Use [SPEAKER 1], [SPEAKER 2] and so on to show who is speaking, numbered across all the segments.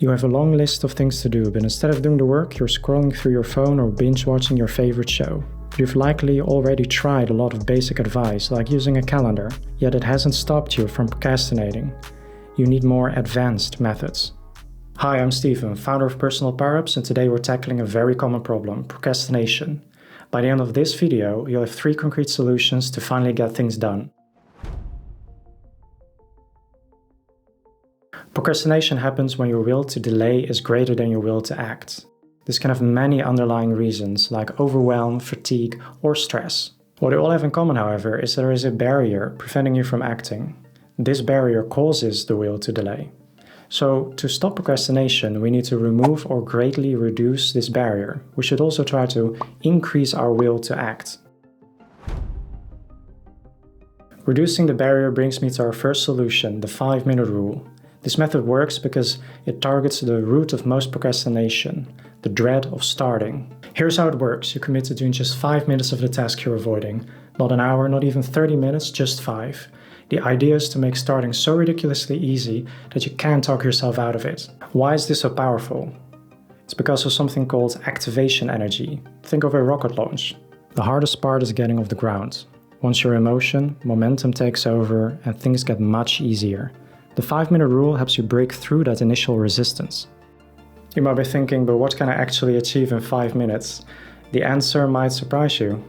[SPEAKER 1] You have a long list of things to do, but instead of doing the work, you're scrolling through your phone or binge watching your favorite show. You've likely already tried a lot of basic advice, like using a calendar, yet it hasn't stopped you from procrastinating. You need more advanced methods. Hi, I'm Steven, founder of Personal Power-Ups, and today we're tackling a very common problem, procrastination. By the end of this video, you'll have 3 concrete solutions to finally get things done. Procrastination happens when your will to delay is greater than your will to act. This can have many underlying reasons, like overwhelm, fatigue, or stress. What they all have in common, however, is that there is a barrier preventing you from acting. This barrier causes the will to delay. So, to stop procrastination, we need to remove or greatly reduce this barrier. We should also try to increase our will to act. Reducing the barrier brings me to our first solution, the 5-minute rule. This method works because it targets the root of most procrastination, the dread of starting. Here's how it works. You commit to doing just 5 minutes of the task you're avoiding. Not an hour, not even 30 minutes, just 5. The idea is to make starting so ridiculously easy that you can't talk yourself out of it. Why is this so powerful? It's because of something called activation energy. Think of a rocket launch. The hardest part is getting off the ground. Once you're in motion, momentum takes over and things get much easier. The 5-minute rule helps you break through that initial resistance. You might be thinking, but what can I actually achieve in 5 minutes? The answer might surprise you.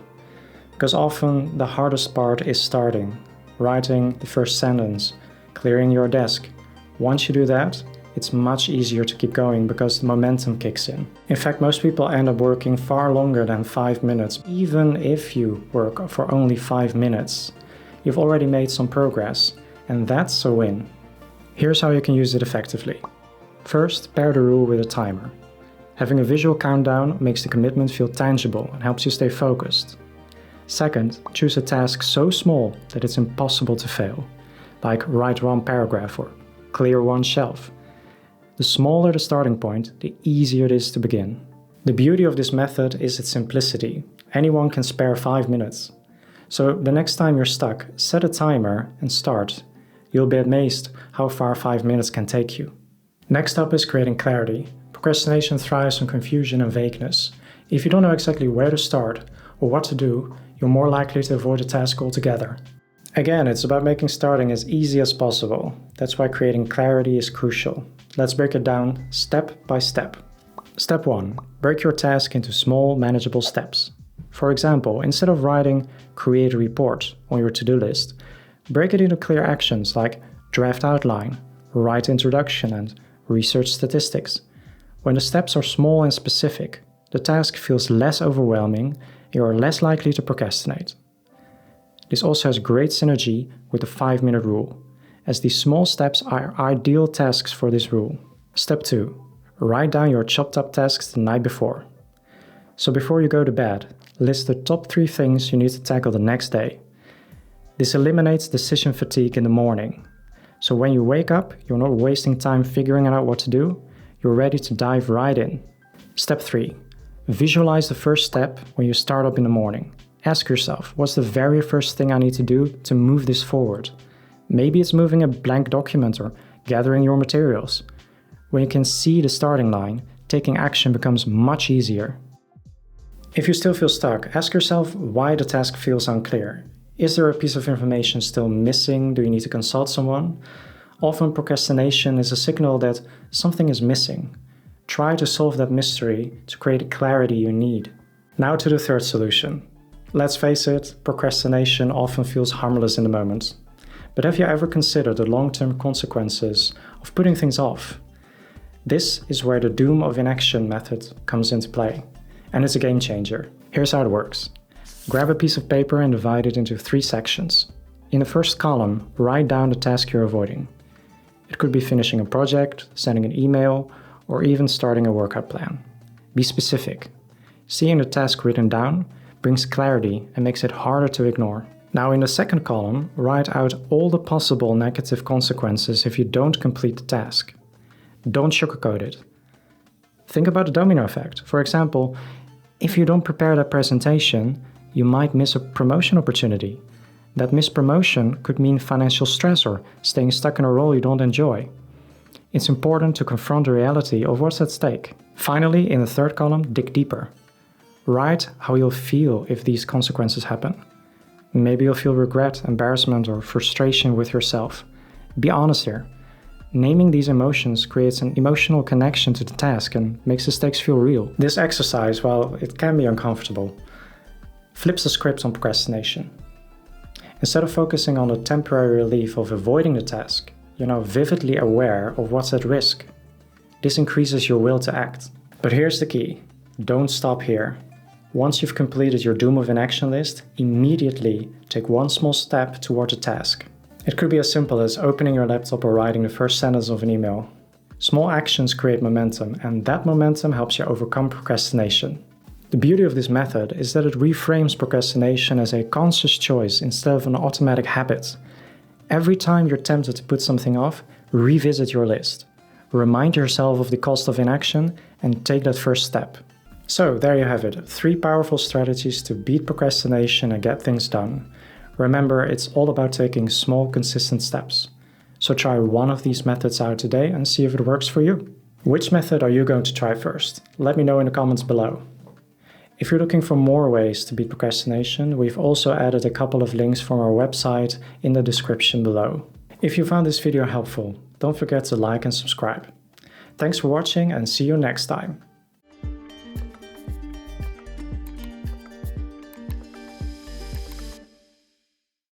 [SPEAKER 1] Because often the hardest part is starting, writing the first sentence, clearing your desk. Once you do that, it's much easier to keep going because the momentum kicks in. In fact, most people end up working far longer than 5 minutes. Even if you work for only 5 minutes, you've already made some progress, and that's a win. Here's how you can use it effectively. First, pair the rule with a timer. Having a visual countdown makes the commitment feel tangible and helps you stay focused. Second, choose a task so small that it's impossible to fail, like write one paragraph or clear one shelf. The smaller the starting point, the easier it is to begin. The beauty of this method is its simplicity. Anyone can spare 5 minutes. So the next time you're stuck, set a timer and start. You'll be amazed how far 5 minutes can take you. Next up is creating clarity. Procrastination thrives on confusion and vagueness. If you don't know exactly where to start or what to do, you're more likely to avoid the task altogether. Again, it's about making starting as easy as possible. That's why creating clarity is crucial. Let's break it down step by step. Step 1. Break your task into small, manageable steps. For example, instead of writing "create a report" on your to-do list, break it into clear actions like draft outline, write introduction, and research statistics. When the steps are small and specific, the task feels less overwhelming, you are less likely to procrastinate. This also has great synergy with the 5-minute rule, as these small steps are ideal tasks for this rule. Step 2. Write down your chopped up tasks the night before. So before you go to bed, list the top 3 things you need to tackle the next day. This eliminates decision fatigue in the morning. So when you wake up, you're not wasting time figuring out what to do, you're ready to dive right in. Step 3. Visualize the first step when you start up in the morning. Ask yourself, what's the very first thing I need to do to move this forward? Maybe it's moving a blank document or gathering your materials. When you can see the starting line, taking action becomes much easier. If you still feel stuck, ask yourself why the task feels unclear. Is there a piece of information still missing? Do you need to consult someone? Often procrastination is a signal that something is missing. Try to solve that mystery to create the clarity you need. Now to the third solution. Let's face it, procrastination often feels harmless in the moment. But have you ever considered the long-term consequences of putting things off? This is where the doom of inaction method comes into play. And it's a game changer. Here's how it works. Grab a piece of paper and divide it into 3 sections. In the first column, write down the task you're avoiding. It could be finishing a project, sending an email, or even starting a workout plan. Be specific. Seeing the task written down brings clarity and makes it harder to ignore. Now in the second column, write out all the possible negative consequences if you don't complete the task. Don't sugarcoat it. Think about the domino effect. For example, if you don't prepare that presentation, you might miss a promotion opportunity. That missed promotion could mean financial stress or staying stuck in a role you don't enjoy. It's important to confront the reality of what's at stake. Finally, in the third column, dig deeper. Write how you'll feel if these consequences happen. Maybe you'll feel regret, embarrassment, or frustration with yourself. Be honest here. Naming these emotions creates an emotional connection to the task and makes the stakes feel real. This exercise, while it can be uncomfortable, flips the script on procrastination. Instead of focusing on the temporary relief of avoiding the task, you're now vividly aware of what's at risk. This increases your will to act. But here's the key. Don't stop here. Once you've completed your doom of inaction list, immediately take one small step toward the task. It could be as simple as opening your laptop or writing the first sentence of an email. Small actions create momentum, and that momentum helps you overcome procrastination. The beauty of this method is that it reframes procrastination as a conscious choice instead of an automatic habit. Every time you're tempted to put something off, revisit your list. Remind yourself of the cost of inaction and take that first step. So there you have it, 3 powerful strategies to beat procrastination and get things done. Remember, it's all about taking small, consistent steps. So try one of these methods out today and see if it works for you. Which method are you going to try first? Let me know in the comments below. If you're looking for more ways to beat procrastination, we've also added a couple of links from our website in the description below. If you found this video helpful, don't forget to like and subscribe. Thanks for watching and see you next time.